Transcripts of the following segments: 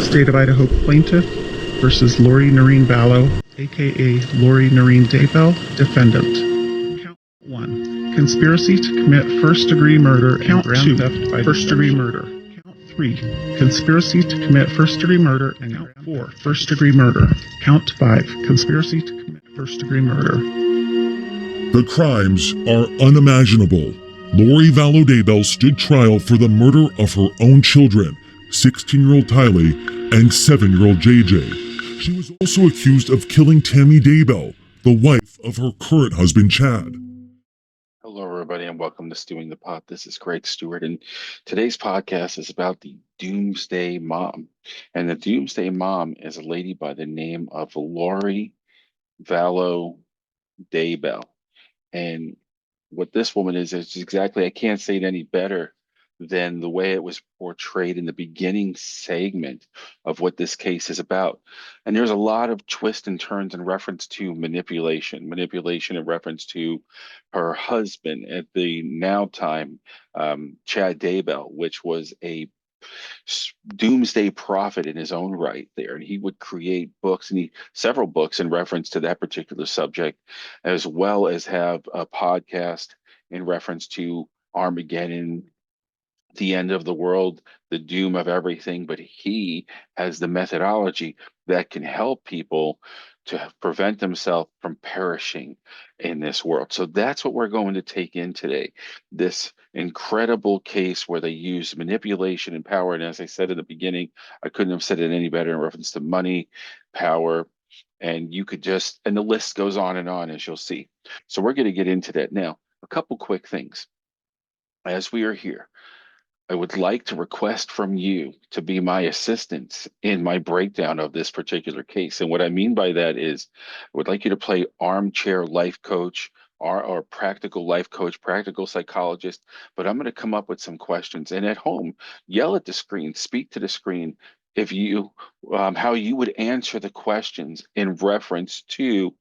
State of Idaho plaintiff versus Lori Vallow, aka Lori Daybell, defendant. Count 1. Conspiracy to commit first-degree murder. Count 2. Theft by first-degree murder. Count 3. Conspiracy to commit first-degree murder. And count 4. First-degree murder. Count 5. Conspiracy to commit first-degree murder. The crimes are unimaginable. Lori Vallow Daybell stood trial for the murder of her own children, 16-year-old Tylee and 7-year-old JJ. She was also accused of killing Tammy Daybell, the wife of her current husband, Chad. Hello, everybody, and welcome to Stewing the Pot. This is Greg Stewart, and today's podcast is about the Doomsday Mom. And the Doomsday Mom is a lady by the name of Lori Vallow Daybell. And what this woman is exactly, I can't say it any better than the way it was portrayed in the beginning segment of what this case is about. And there's a lot of twists and turns in reference to manipulation in reference to her husband at the now time, Chad Daybell, which was a doomsday prophet in his own right there, and he would create books, and several books in reference to that particular subject, as well as have a podcast in reference to Armageddon, the end of the world, the doom of everything. But he has the methodology that can help people to prevent themselves from perishing in this world. So that's what we're going to take in today. This incredible case where they use manipulation and power. And as I said in the beginning, I couldn't have said it any better in reference to money, power, and you could just, and the list goes on, as you'll see. So we're going to get into that now. A couple quick things. As we are here, I would like to request from you to be my assistants in my breakdown of this particular case. And what I mean by that is I would like you to play armchair life coach or practical life coach, practical psychologist, but I'm going to come up with some questions. And at home, yell at the screen, speak to the screen if you, how you would answer the questions in reference to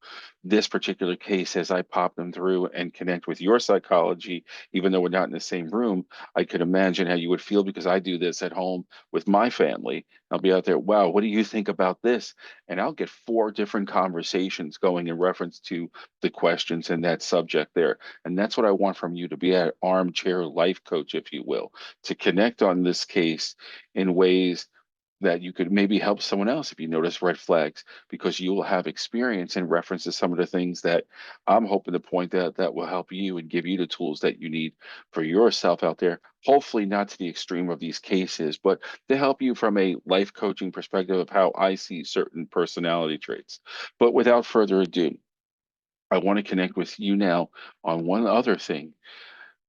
this particular case as I pop them through and connect with your psychology, even though we're not in the same room. I could imagine how you would feel because I do this at home with my family. I'll be out there, wow, what do you think about this? And I'll get 4 different conversations going in reference to the questions and that subject there. And that's what I want from you, to be an armchair life coach, if you will, to connect on this case in ways that you could maybe help someone else if you notice red flags, because you will have experience in reference to some of the things that I'm hoping to point out that will help you and give you the tools that you need for yourself out there. Hopefully not to the extreme of these cases, but to help you from a life coaching perspective of how I see certain personality traits. But without further ado, I want to connect with you now on one other thing.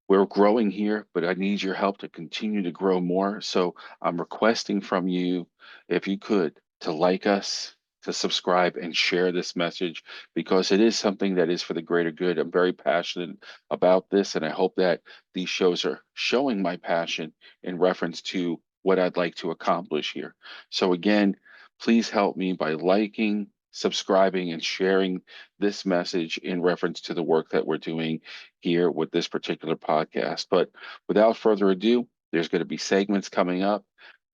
We're growing here, but I need your help to continue to grow more. So I'm requesting from you, if you could, to like us, to subscribe and share this message, because it is something that is for the greater good. I'm very passionate about this, and I hope that these shows are showing my passion in reference to what I'd like to accomplish here. So again, please help me by liking, subscribing, and sharing this message in reference to the work that we're doing here with this particular podcast. But without further ado, there's going to be segments coming up.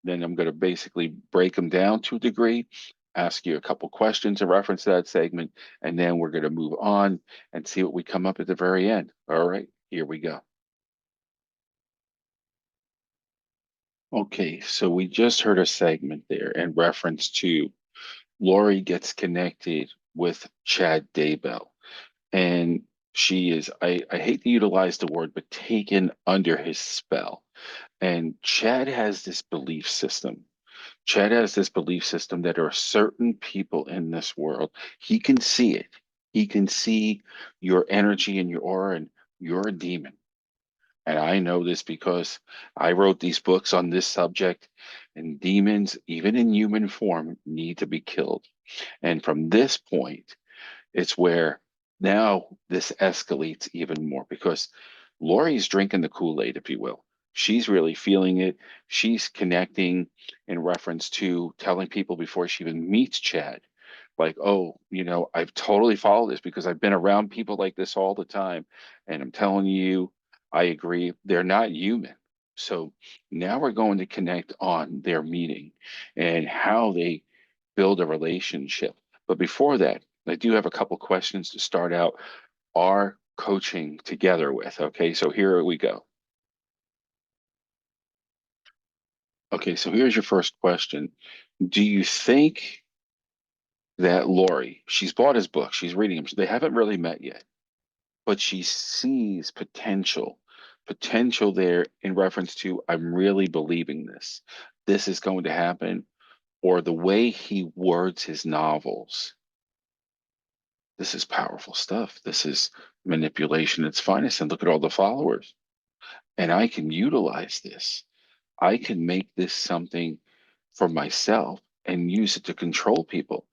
Then I'm going to basically break them down to a degree, ask you a couple questions in reference to that segment, and then we're going to move on and see what we come up at the very end. All right, here we go. Okay, so we just heard a segment there in reference to Lori gets connected with Chad Daybell, and she is, I hate to utilize the word, but taken under his spell. And Chad has this belief system. Chad has this belief system that there are certain people in this world. He can see it. He can see your energy and your aura, and you're a demon. And I know this because I wrote these books on this subject, and demons, even in human form, need to be killed. And from this point, it's where now this escalates even more, because Lori's drinking the Kool-Aid, if you will. She's really feeling it. She's connecting in reference to telling people before she even meets Chad, like, oh, I've totally followed this because I've been around people like this all the time. And I'm telling you, I agree, they're not human. So now we're going to connect on their meeting and how they build a relationship. But before that, I do have a couple questions to start out our coaching together with. Okay, so here we go. Okay, so here's your first question. Do you think that Lori, she's bought his book, she's reading him, they haven't really met yet, but she sees potential there in reference to, I'm really believing this. This is going to happen, or the way he words his novels. This is powerful stuff. This is manipulation at its finest. And look at all the followers. And I can utilize this. I can make this something for myself and use it to control people.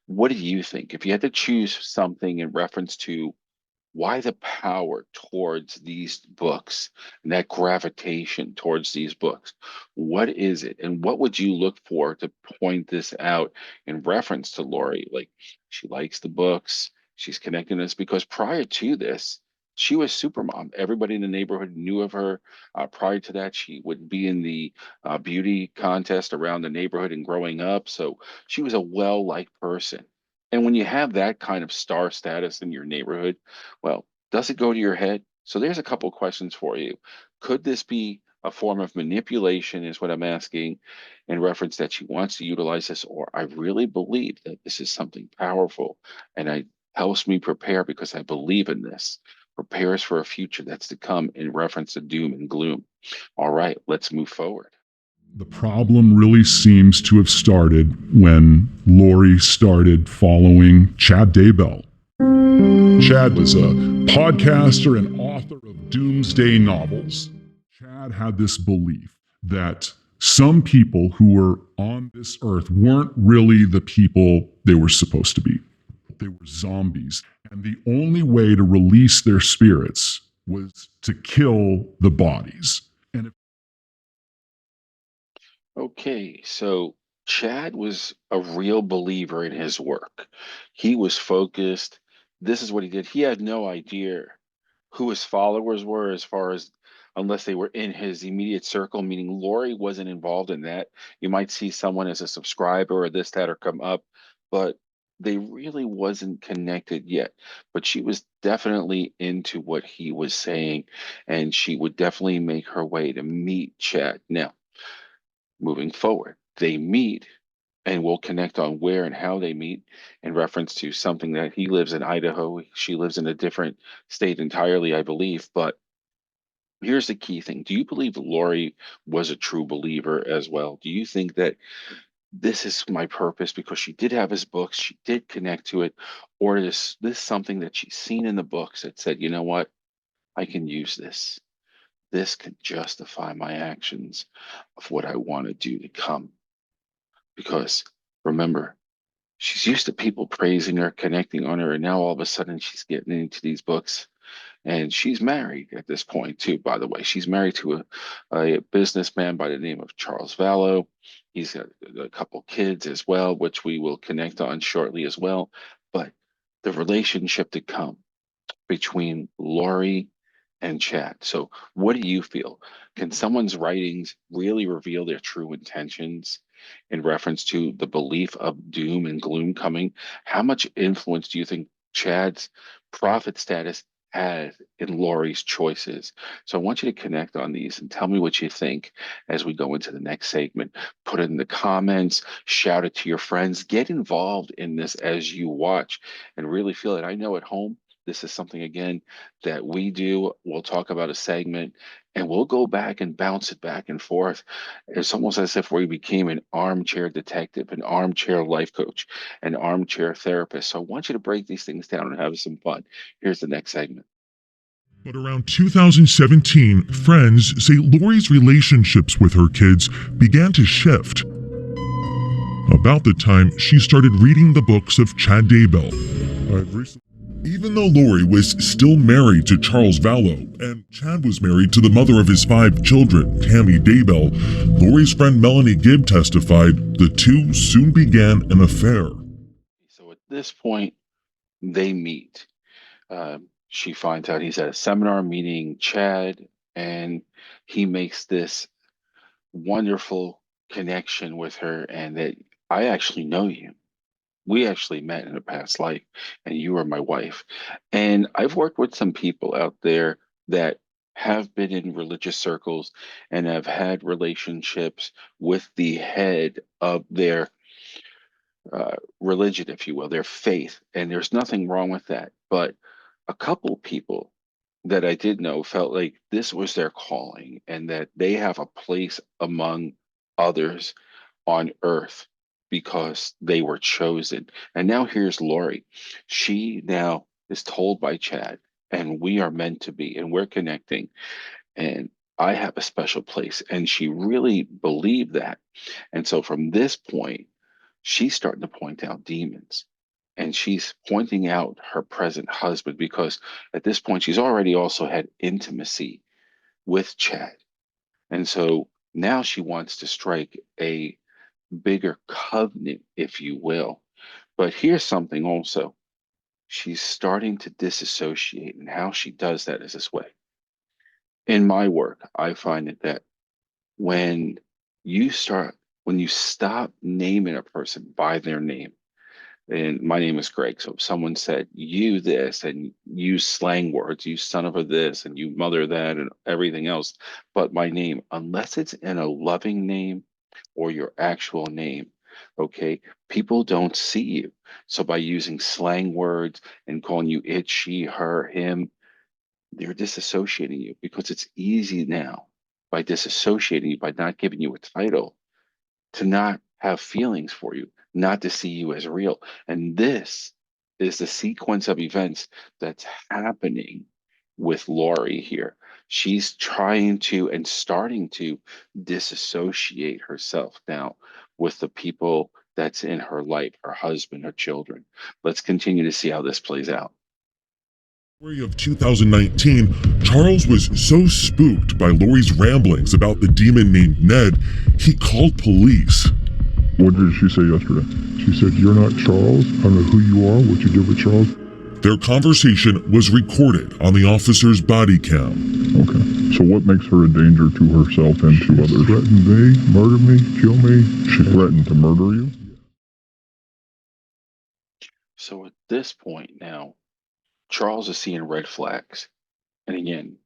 What do you think? If you had to choose something in reference to why the power towards these books and that gravitation towards these books, what is it? And what would you look for to point this out in reference to Lori? Like, she likes the books, she's connecting us because prior to this, she was supermom. Everybody in the neighborhood knew of her. Prior to that, she would be in the beauty contest around the neighborhood and growing up. So she was a well-liked person. And when you have that kind of star status in your neighborhood, well, does it go to your head? So there's a couple questions for you. Could this be a form of manipulation, is what I'm asking, in reference that she wants to utilize this, or I really believe that this is something powerful and it helps me prepare because I believe in this. Prepares for a future that's to come in reference to doom and gloom. All right, let's move forward. The problem really seems to have started when Lori started following Chad Daybell. Chad was a podcaster and author of doomsday novels. Chad had this belief that some people who were on this earth weren't really the people they were supposed to be. They were zombies. And the only way to release their spirits was to kill the bodies. And Okay, so Chad was a real believer in his work. He was focused. This is what he did. He had no idea who his followers were, as far as unless they were in his immediate circle, meaning Lori wasn't involved in that. You might see someone as a subscriber or this, that, or come up, but they really wasn't connected yet. But she was definitely into what he was saying, and she would definitely make her way to meet Chad. Now, moving forward, they meet and we'll connect on where and how they meet in reference to something that he lives in Idaho. She lives in a different state entirely, I believe. But here's the key thing. Do you believe Lori was a true believer as well? Do you think that this is my purpose because she did have his books, she did connect to it, or is this something that she's seen in the books that said, you know what, I can use this. This can justify my actions of what I want to do to come. Because remember, she's used to people praising her, connecting on her, and now all of a sudden she's getting into these books. And she's married at this point, too, by the way. She's married to a businessman by the name of Charles Vallow. He's got a couple kids as well, which we will connect on shortly as well. But the relationship to come between Lori and Chad. So, what do you feel? Can someone's writings really reveal their true intentions in reference to the belief of doom and gloom coming? How much influence do you think Chad's prophet status had in Lori's choices? So, I want you to connect on these and tell me what you think as we go into the next segment. Put it in the comments, shout it to your friends, get involved in this as you watch and really feel it. I know at home, this is something, again, that we do. We'll talk about a segment and we'll go back and bounce it back and forth. It's almost as if we became an armchair detective, an armchair life coach, an armchair therapist. So I want you to break these things down and have some fun. Here's the next segment. But around 2017, friends say Lori's relationships with her kids began to shift. About the time she started reading the books of Chad Daybell. Even though Lori was still married to Charles Vallow, and Chad was married to the mother of his 5 children, Tammy Daybell, Lori's friend Melanie Gibb testified the two soon began an affair. So at this point, they meet. She finds out he's at a seminar meeting Chad, and he makes this wonderful connection with her, and that I actually know you. We actually met in a past life, and you are my wife. And I've worked with some people out there that have been in religious circles and have had relationships with the head of their religion, if you will, their faith. And there's nothing wrong with that. But a couple people that I did know felt like this was their calling and that they have a place among others on earth because they were chosen. And now here's Lori. She now is told by Chad, and we are meant to be, and we're connecting. And I have a special place. And she really believed that. And so from this point, she's starting to point out demons. And she's pointing out her present husband because at this point, she's already also had intimacy with Chad. And so now she wants to strike a bigger covenant, if you will. But here's something also. She's starting to disassociate, and how she does that is this way. In my work, I find it that when when you stop naming a person by their name, and my name is Greg. So if someone said you this and use slang words, you son of a this and you mother that and everything else, but my name, unless it's in a loving name or your actual name, okay, people don't see you. So by using slang words and calling you it, she, her, him, they're disassociating you because it's easy now by disassociating you, by not giving you a title, to not have feelings for you, not to see you as real. And this is the sequence of events that's happening with Lori here. She's trying to and starting to disassociate herself now with the people that's in her life, her husband, her children. Let's continue to see how this plays out. February of 2019, Charles was so spooked by Lori's ramblings about the demon named Ned, he called police. What did she say yesterday? She said, "You're not Charles. I don't know who you are, what you did with Charles." Their conversation was recorded on the officer's body cam. Okay. So what makes her a danger to herself and to others? Threatened me, murder me, kill me. She threatened to murder you? So at this point now, Charles is seeing red flags. And again,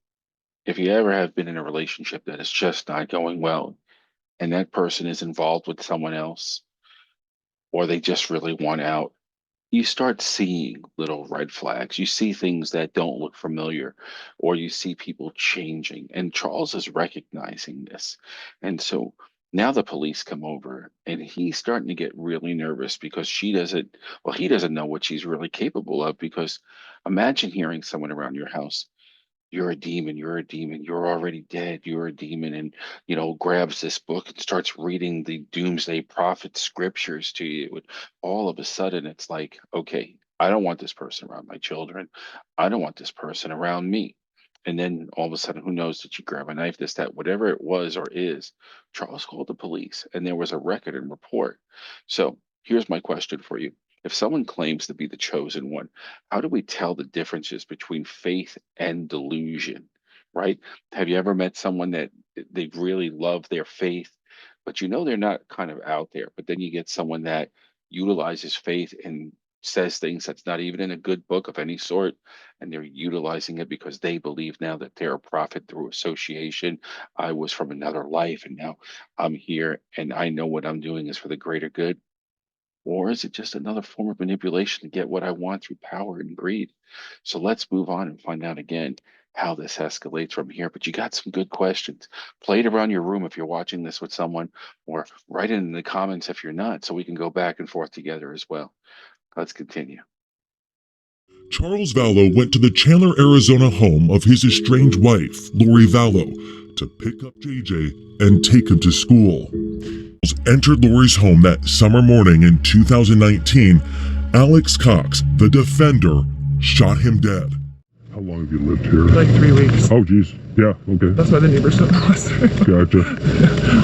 if you ever have been in a relationship that is just not going well, and that person is involved with someone else, or they just really want out, you start seeing little red flags. You see things that don't look familiar, or you see people changing. And Charles is recognizing this. And so now the police come over, and he's starting to get really nervous because he doesn't know what she's really capable of. Because imagine hearing someone around your house, you're a demon, you're a demon, you're already dead, you're a demon, and grabs this book and starts reading the doomsday prophet scriptures to you. And all of a sudden it's like, okay, I don't want this person around my children, I don't want this person around me. And then all of a sudden, who knows, that you grab a knife, this, that, whatever it was or is. Charles called the police and there was a record and report. So here's my question for you. If someone claims to be the chosen one, how do we tell the differences between faith and delusion, right? Have you ever met someone that they really love their faith, but they're not kind of out there, but then you get someone that utilizes faith and says things that's not even in a good book of any sort, and they're utilizing it because they believe now that they're a prophet through association. I was from another life and now I'm here and I know what I'm doing is for the greater good. Or is it just another form of manipulation to get what I want through power and greed? So let's move on and find out again how this escalates from here. But you got some good questions. Play it around your room if you're watching this with someone, or write it in the comments if you're not, so we can go back and forth together as well. Let's continue. Charles Vallow went to the Chandler, Arizona home of his estranged wife, Lori Vallow, to pick up JJ and take him to school. Entered Lori's home that summer morning in 2019, Alex Cox, the defender, shot him dead. How long have you lived here? Like 3 weeks. Oh, geez. Yeah, okay. That's why the neighbors don't know us. Gotcha.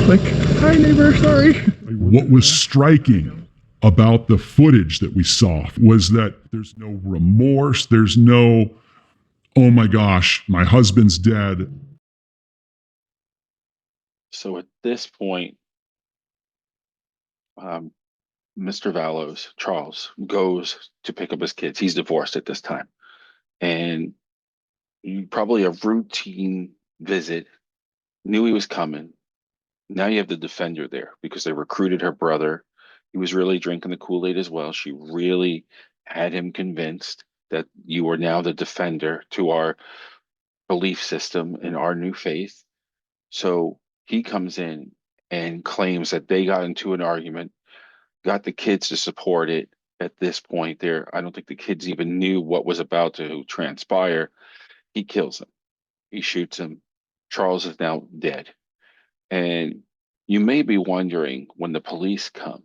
Like, hi neighbor, sorry. What was striking about the footage that we saw was that there's no remorse. There's no, oh my gosh, my husband's dead. So at this point, um, Mr. Vallows, Charles, goes to pick up his kids. He's divorced at this time. And probably a routine visit, knew he was coming. Now you have the defender there because they recruited her brother. He was really drinking the Kool-Aid as well. She really had him convinced that you are now the defender to our belief system and our new faith. So he comes in and claims that they got into an argument, got the kids to support it. At this point, there, I don't think the kids even knew what was about to transpire. He kills him. He shoots him. Charles is now dead. And you may be wondering when the police come,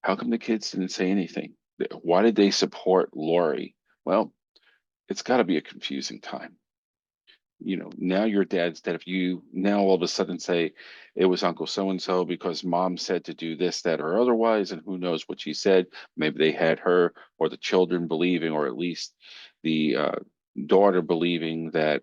how come the kids didn't say anything? Why did they support Lori? Well, it's got to be a confusing time. Now your dad's dead. If you now all of a sudden say it was Uncle so and so because mom said to do this, that, or otherwise, and who knows what she said, maybe they had her or the children believing, or at least the daughter believing that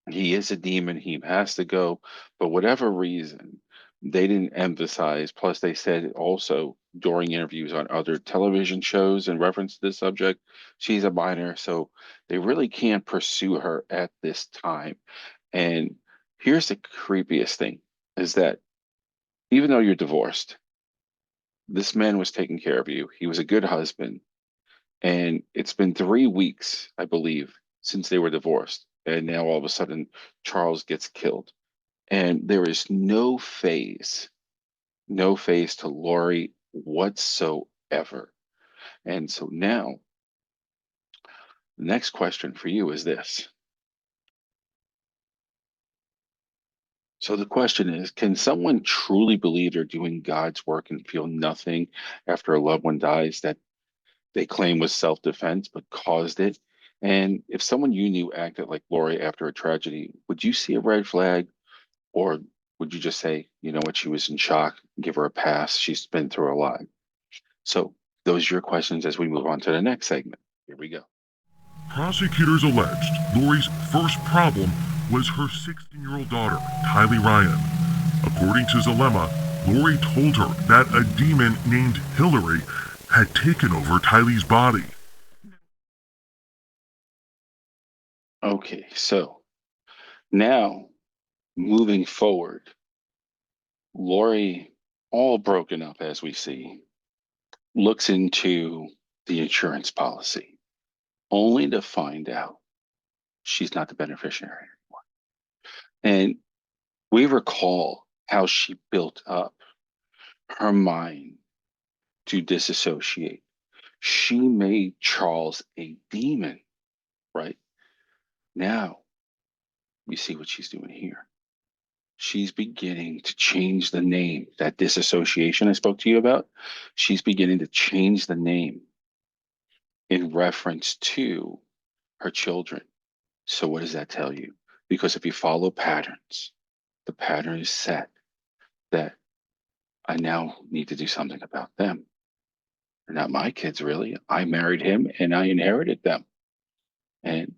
he is a demon, he has to go. But whatever reason, they didn't emphasize. Plus, they said also during interviews on other television shows in reference to this subject, she's a minor, so they really can't pursue her at this time. And here's the creepiest thing is that even though you're divorced, this man was taking care of you. He was a good husband. And it's been 3 weeks, I believe, since they were divorced. And now all of a sudden, Charles gets killed. And there is no phase to Lori whatsoever. And so now, the next question for you is this. So the question is, can someone truly believe they're doing God's work and feel nothing after a loved one dies that they claim was self-defense but caused it? And if someone you knew acted like Lori after a tragedy, would you see a red flag? Or would you just say, you know what, she was in shock, give her a pass, she's been through a lot? So those are your questions as we move on to the next segment. Here we go. Prosecutors alleged Lori's first problem was her 16-year-old daughter, Tylee Ryan. According to Zalema, Lori told her that a demon named Hillary had taken over Tylee's body. Okay, so now moving forward, Lori, all broken up as we see, looks into the insurance policy, only to find out she's not the beneficiary anymore. And we recall how she built up her mind to disassociate. She made Charles a demon, right? Now, you see what she's doing here. She's beginning to change the name. That disassociation I spoke to you about, she's beginning to change the name in reference to her children. So, what does that tell you? Because if you follow patterns, the pattern is set that I now need to do something about them. They're not my kids, really. I married him and I inherited them. And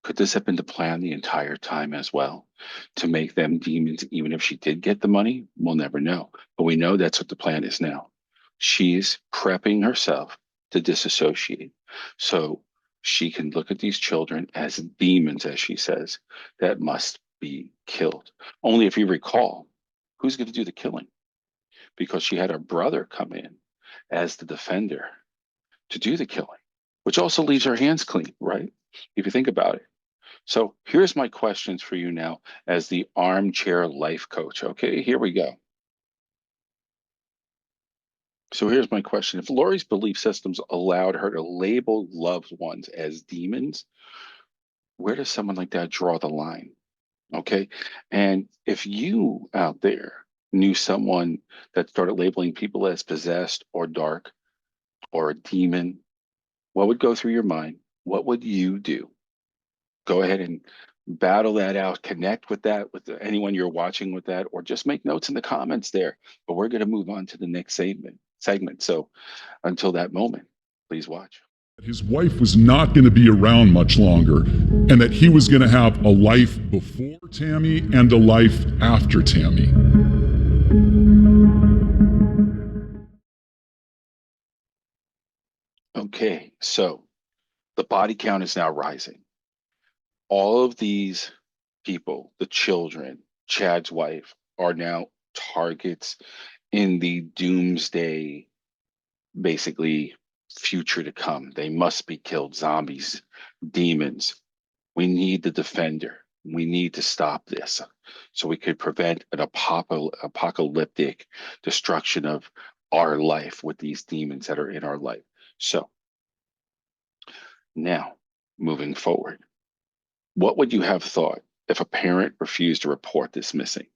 could this have been the plan the entire time as well? To make them demons, even if she did get the money? We'll never know. But we know that's what the plan is now. She's prepping herself to disassociate. So she can look at these children as demons, as she says, that must be killed. Only if you recall, who's going to do the killing? Because she had her brother come in as the defender to do the killing, which also leaves her hands clean, right? If you think about it. So here's my questions for you now as the armchair life coach. Okay, here we go. So here's my question. If Lori's belief systems allowed her to label loved ones as demons, where does someone like that draw the line? Okay. And if you out there knew someone that started labeling people as possessed or dark or a demon, what would go through your mind? What would you do? Go ahead and battle that out, connect with that, with anyone you're watching with that, or just make notes in the comments there. But we're going to move on to the next segment. So until that moment, please watch. His wife was not going to be around much longer, and that he was going to have a life before Tammy and a life after Tammy. Okay, so the body count is now rising. All of these people, the children, Chad's wife, are now targets in the doomsday, basically, future to come. They must be killed. Zombies, demons. We need the defender. We need to stop this so we could prevent an apocalyptic destruction of our life with these demons that are in our life. So now, moving forward, what would you have thought if a parent refused to report this missing?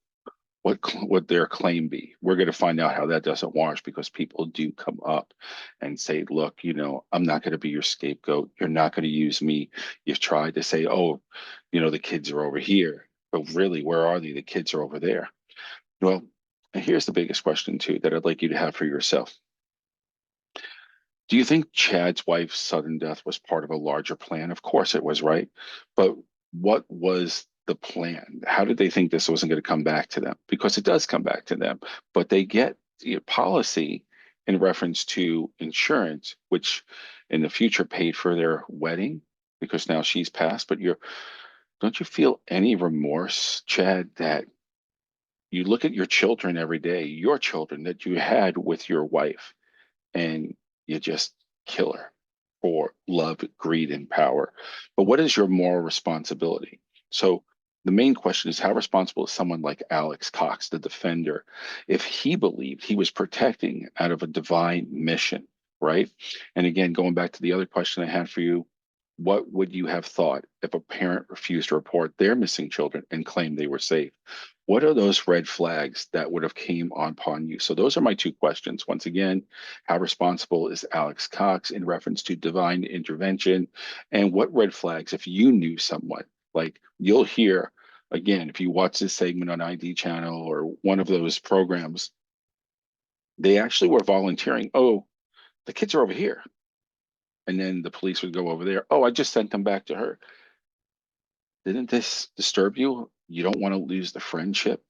What would their claim be? We're going to find out how that doesn't wash, because people do come up and say, look, I'm not going to be your scapegoat. You're not going to use me. You've tried to say, oh, the kids are over here. But really, where are they? The kids are over there. Well, and here's the biggest question, too, that I'd like you to have for yourself. Do you think Chad's wife's sudden death was part of a larger plan? Of course it was, right? But what was the plan? How did they think this wasn't going to come back to them? Because it does come back to them, but they get the policy in reference to insurance, which in the future paid for their wedding because now she's passed. But don't you feel any remorse, Chad, that you look at your children every day, your children that you had with your wife, and you just kill her for love, greed, and power? But what is your moral responsibility? So the main question is, how responsible is someone like Alex Cox, the defender, if he believed he was protecting out of a divine mission, right? And again, going back to the other question I had for you, what would you have thought if a parent refused to report their missing children and claimed they were safe? What are those red flags that would have came upon you? So those are my two questions. Once again, how responsible is Alex Cox in reference to divine intervention? And what red flags, if you knew someone, like you'll hear, again, if you watch this segment on ID channel or one of those programs, they actually were volunteering. Oh, the kids are over here. And then the police would go over there. Oh, I just sent them back to her. Didn't this disturb you? You don't want to lose the friendship.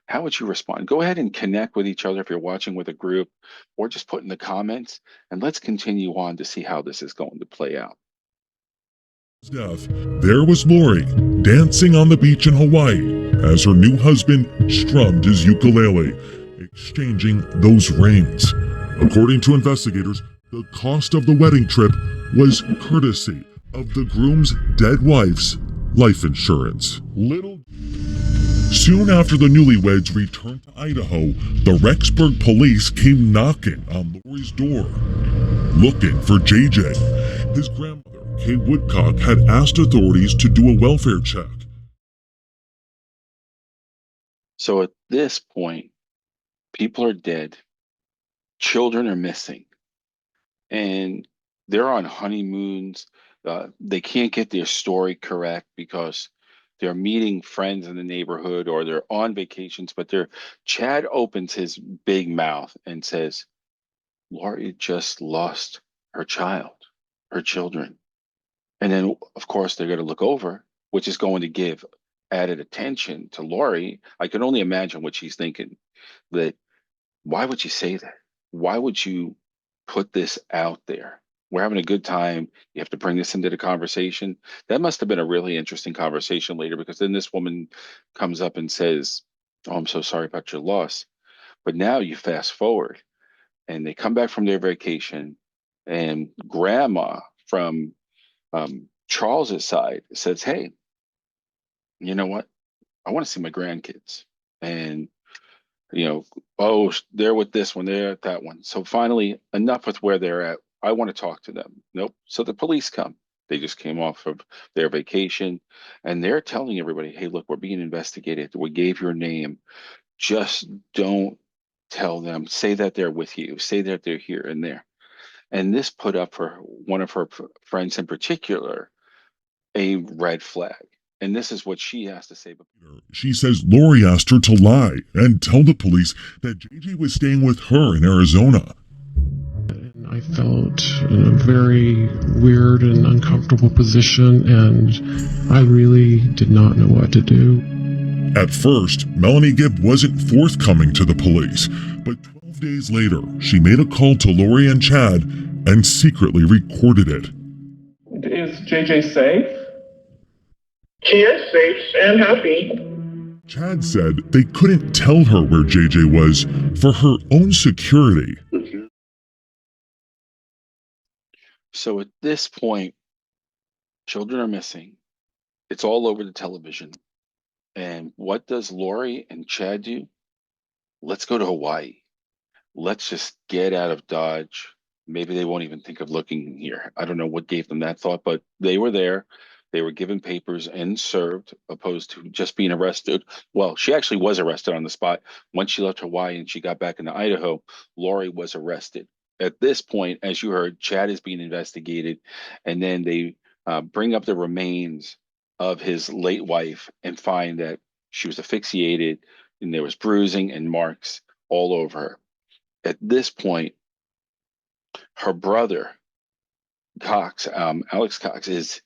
How would you respond? Go ahead and connect with each other if you're watching with a group, or just put in the comments, and let's continue on to see how this is going to play out. Death, there was Lori dancing on the beach in Hawaii as her new husband strummed his ukulele, exchanging those rings. According to investigators, the cost of the wedding trip was courtesy of the groom's dead wife's life insurance. Soon after the newlyweds returned to Idaho, the Rexburg police came knocking on Lori's door, looking for JJ. His grandmother, Kay Woodcock, had asked authorities to do a welfare check. So at this point, people are dead, children are missing, and they're on honeymoons. They can't get their story correct because they're meeting friends in the neighborhood or they're on vacations, but Chad opens his big mouth and says, Lori just lost her children. And then, of course, they're going to look over, which is going to give added attention to Lori. I can only imagine what she's thinking, that why would you say that? Why would you put this out there? We're having a good time. You have to bring this into the conversation. That must have been a really interesting conversation later, because then this woman comes up and says, oh, I'm so sorry about your loss. But now you fast forward and they come back from their vacation, and grandma from Charles's side says, hey, you know what? I want to see my grandkids. And oh, they're with this one, they're at that one. So finally, enough with where they're at. I want to talk to them. Nope. So the police come. They just came off of their vacation, and they're telling everybody, hey, look, we're being investigated. We gave your name. Just don't tell them. Say that they're with you. Say that they're here and there. And this put up for one of her friends in particular a red flag. And this is what she has to say. She says Lori asked her to lie and tell the police that JJ was staying with her in Arizona. I felt in a very weird and uncomfortable position, and I really did not know what to do. At first, Melanie Gibb wasn't forthcoming to the police, but 12 days later, she made a call to Lori and Chad and secretly recorded it. Is JJ safe? She is safe and happy. Chad said they couldn't tell her where JJ was for her own security. So at this point, children are missing. It's all over the television. And what does Lori and Chad do? Let's go to Hawaii. Let's just get out of Dodge. Maybe they won't even think of looking here. I don't know what gave them that thought, but they were there. They were given papers and served, opposed to just being arrested. Well, she actually was arrested on the spot. Once she left Hawaii and she got back into Idaho, Lori was arrested. At this point, as you heard, Chad is being investigated, and then they bring up the remains of his late wife and find that she was asphyxiated and there was bruising and marks all over her. At this point, her brother, Cox, Alex Cox, is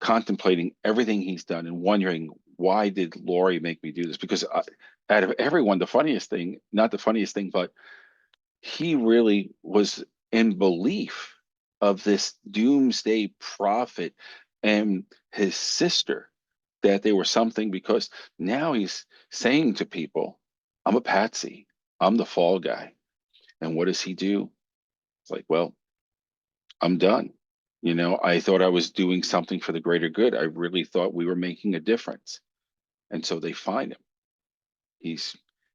contemplating everything he's done and wondering, why did Lori make me do this? Because out of everyone, the funniest thing, not the funniest thing, but he really was in belief of this doomsday prophet and his sister, that they were something, because now he's saying to people, I'm a patsy, I'm the fall guy. And what does he do? It's like, well, I'm done. I thought I was doing something for the greater good. I really thought we were making a difference. And so they find him.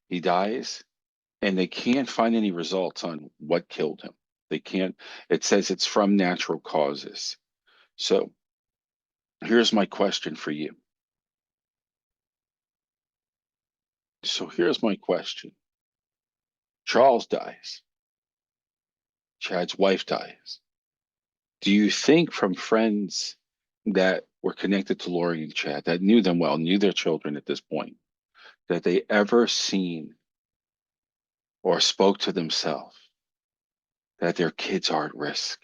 He dies, and they can't find any results on what killed him. They can't. It says it's from natural causes. So here's my question for you. Charles dies. Chad's wife dies. Do you think, from friends that were connected to Lori and Chad, that knew them well, knew their children at this point, that they ever seen or spoke to themselves that their kids are at risk?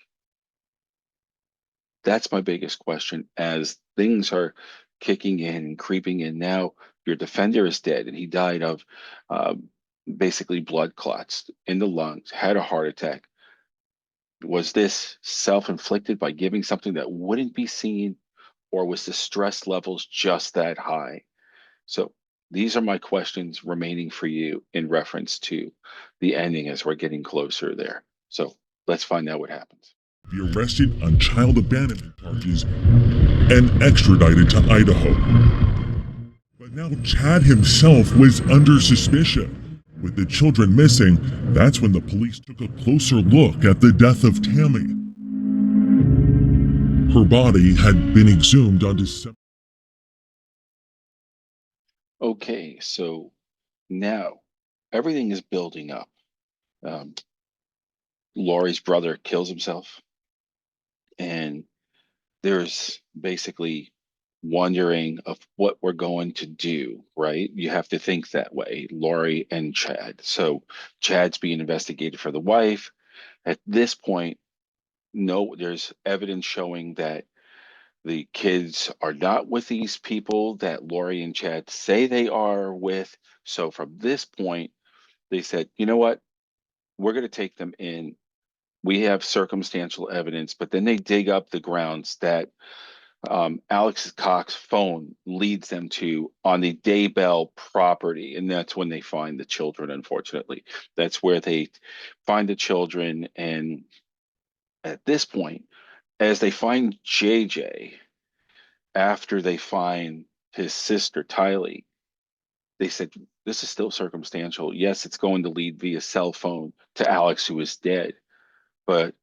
That's my biggest question. As things are kicking in and creeping in now, your defender is dead, and he died of basically blood clots in the lungs, had a heart attack. Was this self-inflicted by giving something that wouldn't be seen, or was the stress levels just that high? So these are my questions remaining for you in reference to the ending as we're getting closer there. So let's find out what happens. Be arrested on child abandonment charges and extradited to Idaho. But now Chad himself was under suspicion. With the children missing, that's when the police took a closer look at the death of Tammy. Her body had been exhumed on December. Okay, so now everything is building up. Lori's brother kills himself, and there's basically wondering of what we're going to do, right? You have to think that way, Lori and Chad. So Chad's being investigated for the wife. At this point, no, there's evidence showing that the kids are not with these people that Lori and Chad say they are with. So from this point, they said, you know what? We're going to take them in. We have circumstantial evidence, but then they dig up the grounds that Alex Cox's phone leads them to on the Daybell property. And that's when they find the children, unfortunately. That's where they find the children. And at this point, as they find JJ, after they find his sister, Tylee, they said, this is still circumstantial. Yes, it's going to lead via cell phone to Alex, who is dead. But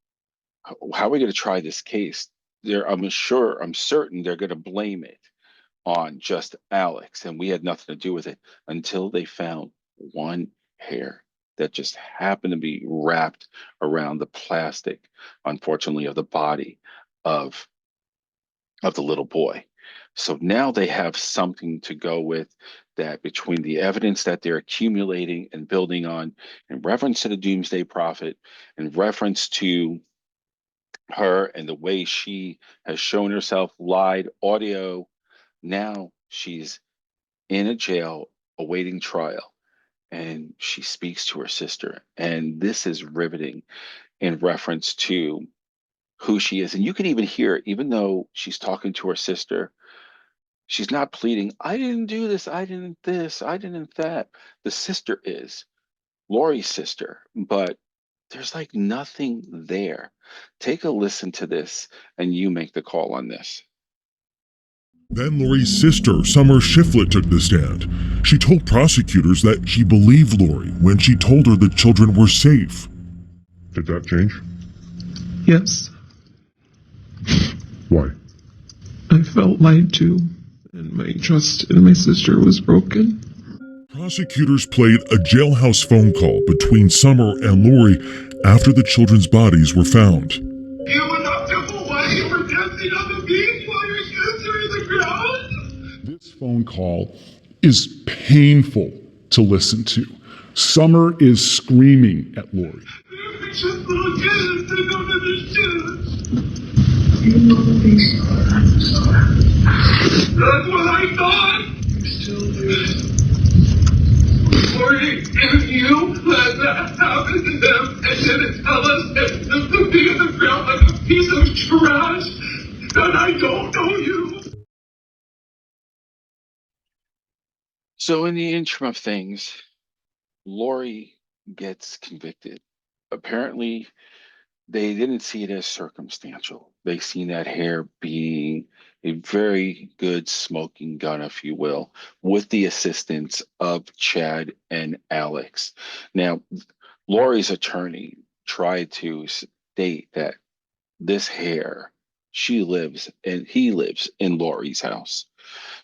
how are we going to try this case? I'm certain they're going to blame it on just Alex, and we had nothing to do with it, until they found one hair that just happened to be wrapped around the plastic, unfortunately, of the body of the little boy. So now they have something to go with, that between the evidence that they're accumulating and building on in reference to the Doomsday Prophet, in reference to her and the way she has shown herself, lied, audio. Now she's in a jail awaiting trial, and she speaks to her sister. And this is riveting in reference to who she is. And you can even hear, even though she's talking to her sister, she's not pleading, I didn't do this, I didn't this, I didn't that. The sister is Lori's sister, but there's like nothing there. Take a listen to this and you make the call on this. Then Lori's sister, Summer Shiflett, took the stand. She told prosecutors that she believed Lori when she told her the children were safe. Did that change? Yes, Why? I felt lied to, and my trust in my sister was broken. Prosecutors played a jailhouse phone call between Summer and Lori after the children's bodies were found. You went up to Hawaii and were dancing on the beach while your sister is the ground? This phone call is painful to listen to. Summer is screaming at Lori. They're just little kids. They don't understand. That's what I thought. You still do. Lori, if you let that happen to them and then tell us that the be in the ground like a piece of trash, then I don't know you. So, in the interim of things, Lori gets convicted. Apparently, they didn't see it as circumstantial. They seen that hair being a very good smoking gun, if you will, with the assistance of Chad and Alex. Now, Lori's attorney tried to state that this hair, he lives in Lori's house.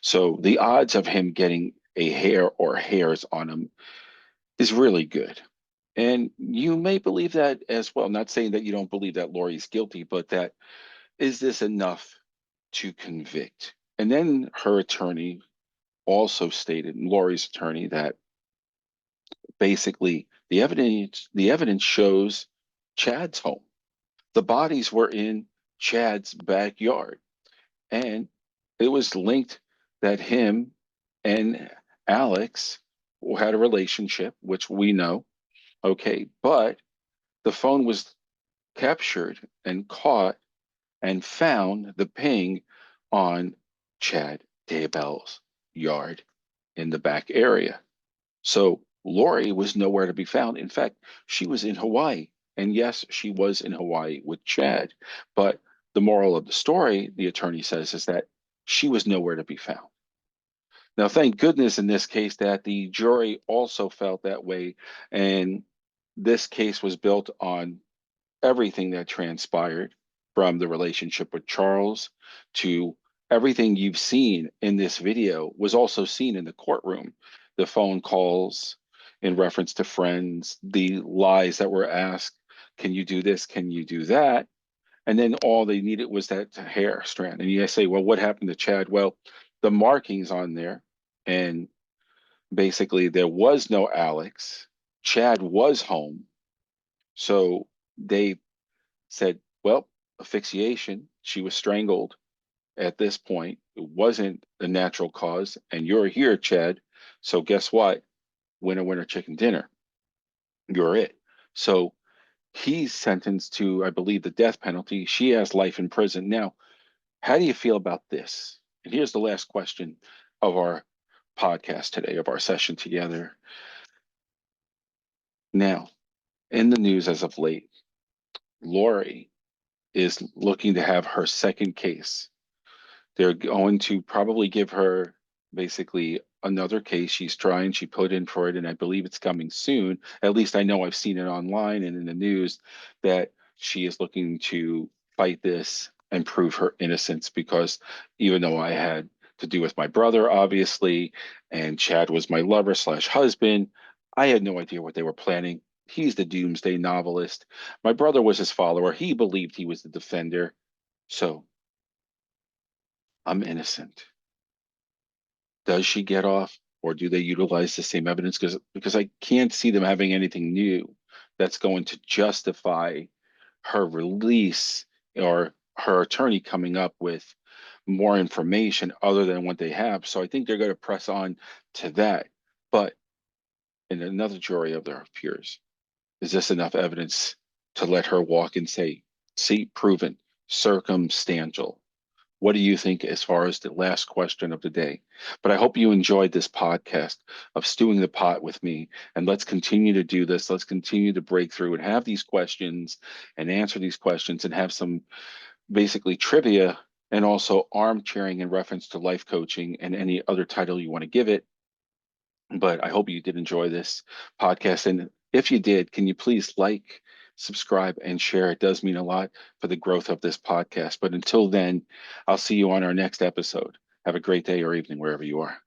So the odds of him getting a hair or hairs on him is really good. And you may believe that as well. Not saying that you don't believe that Lori's guilty, but that is this enough to convict? And then her attorney also stated, Lori's attorney, that basically the evidence shows Chad's home. The bodies were in Chad's backyard. And it was linked that him and Alex had a relationship, which we know. Okay. But the phone was captured and caught and found the ping on Chad Daybell's yard in the back area. So Lori was nowhere to be found. In fact, she was in Hawaii. And yes, she was in Hawaii with Chad. But the moral of the story, the attorney says, is that she was nowhere to be found. Now, thank goodness in this case that the jury also felt that way. And this case was built on everything that transpired, from the relationship with Charles to everything you've seen in this video was also seen in the courtroom. The phone calls in reference to friends, the lies that were asked, can you do this? Can you do that? And then all they needed was that hair strand. And you guys say, well, what happened to Chad? Well, the markings on there, and basically there was no Alex. Chad was home. So they said, well, asphyxiation, she was strangled at this point. It wasn't a natural cause. And you're here, Chad. So guess what? Winner, winner, chicken dinner. You're it. So he's sentenced to, I believe, the death penalty. She has life in prison. Now, how do you feel about this? And here's the last question of our podcast today, of our session together. Now, in the news as of late, Lori is looking to have her second case. They're going to probably give her basically another case. She put in for it, and I believe it's coming soon. At least I know I've seen it online and in the news that she is looking to fight this and prove her innocence, because even though I had to do with my brother, obviously, and Chad was my lover slash husband, I had no idea what they were planning. He's the doomsday novelist. My brother was his follower. He believed he was the defender. So I'm innocent. Does she get off, or do they utilize the same evidence? Because I can't see them having anything new that's going to justify her release or her attorney coming up with more information other than what they have. So I think they're going to press on to that. But in another jury of their peers, is this enough evidence to let her walk and say, see, proven, circumstantial? What do you think as far as the last question of the day? But I hope you enjoyed this podcast of Stewing the Pot with me. And let's continue to do this. Let's continue to break through and have these questions and answer these questions and have some basically trivia and also armchairing in reference to life coaching and any other title you want to give it. But I hope you did enjoy this podcast. And if you did, can you please like, subscribe, and share? It does mean a lot for the growth of this podcast. But until then, I'll see you on our next episode. Have a great day or evening wherever you are.